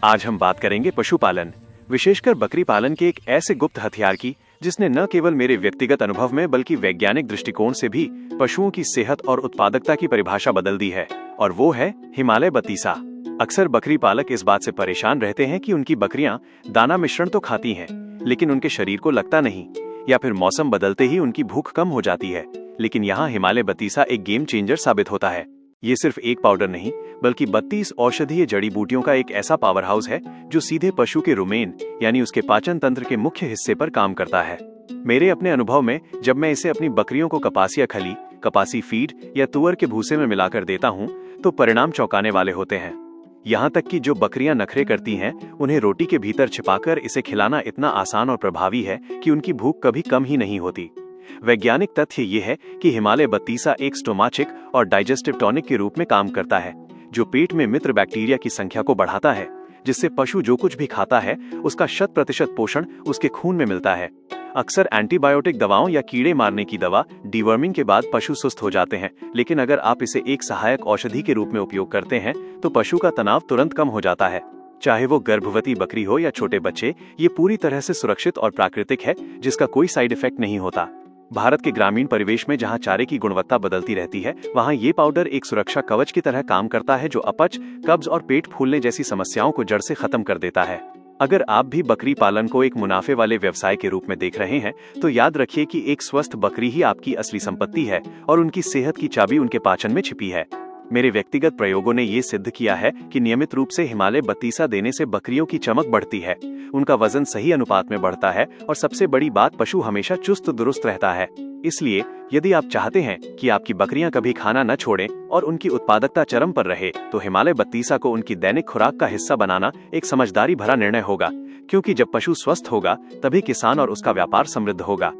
आज हम बात करेंगे पशुपालन, विशेषकर बकरी पालन के एक ऐसे गुप्त हथियार की जिसने न केवल मेरे व्यक्तिगत अनुभव में बल्कि वैज्ञानिक दृष्टिकोण से भी पशुओं की सेहत और उत्पादकता की परिभाषा बदल दी है। और वो है हिमालय बतीसा। अक्सर बकरी पालक इस बात से परेशान रहते हैं कि उनकी बकरियां दाना मिश्रण तो खाती हैं, लेकिन उनके शरीर को लगता नहीं, या फिर मौसम बदलते ही उनकी भूख कम हो जाती है। लेकिन यहाँ हिमालय बतीसा एक गेम चेंजर साबित होता है। ये सिर्फ एक पाउडर नहीं, बल्कि 32 औषधीय जड़ी बूटियों का एक ऐसा पावर हाउस है जो सीधे पशु के रुमेन यानी उसके पाचन तंत्र के मुख्य हिस्से पर काम करता है। मेरे अपने अनुभव में जब मैं इसे अपनी बकरियों को कपासिया खली, कपासी फीड या तुअर के भूसे में मिलाकर देता हूँ तो परिणाम चौंकाने वाले होते हैं। यहाँ तक कि जो बकरियां नखरे करती हैं, उन्हें रोटी के भीतर छिपाकर इसे खिलाना इतना आसान और प्रभावी है कि उनकी भूख कभी कम ही नहीं होती। वैज्ञानिक तथ्य ये है कि हिमालय बतीसा एक स्टोमाचिक और डाइजेस्टिव टॉनिक के रूप में काम करता है, जो पेट में मित्र बैक्टीरिया की संख्या को बढ़ाता है, जिससे पशु जो कुछ भी खाता है उसका 100% पोषण उसके खून में मिलता है। अक्सर एंटीबायोटिक दवाओं या कीड़े मारने की दवा डीवर्मिंग के बाद पशु सुस्त हो जाते हैं, लेकिन अगर आप इसे एक सहायक औषधि के रूप में उपयोग करते हैं तो पशु का तनाव तुरंत कम हो जाता है। चाहे वो गर्भवती बकरी हो या छोटे बच्चे, ये पूरी तरह से सुरक्षित और प्राकृतिक है, जिसका कोई साइड इफेक्ट नहीं होता। भारत के ग्रामीण परिवेश में जहां चारे की गुणवत्ता बदलती रहती है, वहां ये पाउडर एक सुरक्षा कवच की तरह काम करता है, जो अपच, कब्ज और पेट फूलने जैसी समस्याओं को जड़ से खत्म कर देता है। अगर आप भी बकरी पालन को एक मुनाफे वाले व्यवसाय के रूप में देख रहे हैं, तो याद रखिए कि एक स्वस्थ बकरी ही आपकी असली संपत्ति है और उनकी सेहत की चाबी उनके पाचन में छिपी है। मेरे व्यक्तिगत प्रयोगों ने ये सिद्ध किया है कि नियमित रूप से हिमालय बतीसा देने से बकरियों की चमक बढ़ती है, उनका वजन सही अनुपात में बढ़ता है और सबसे बड़ी बात, पशु हमेशा चुस्त दुरुस्त रहता है। इसलिए यदि आप चाहते हैं कि आपकी बकरियां कभी खाना न छोड़ें और उनकी उत्पादकता चरम पर रहे, तो हिमालय बतीसा को उनकी दैनिक खुराक का हिस्सा बनाना एक समझदारी भरा निर्णय होगा, क्योंकि जब पशु स्वस्थ होगा तभी किसान और उसका व्यापार समृद्ध होगा।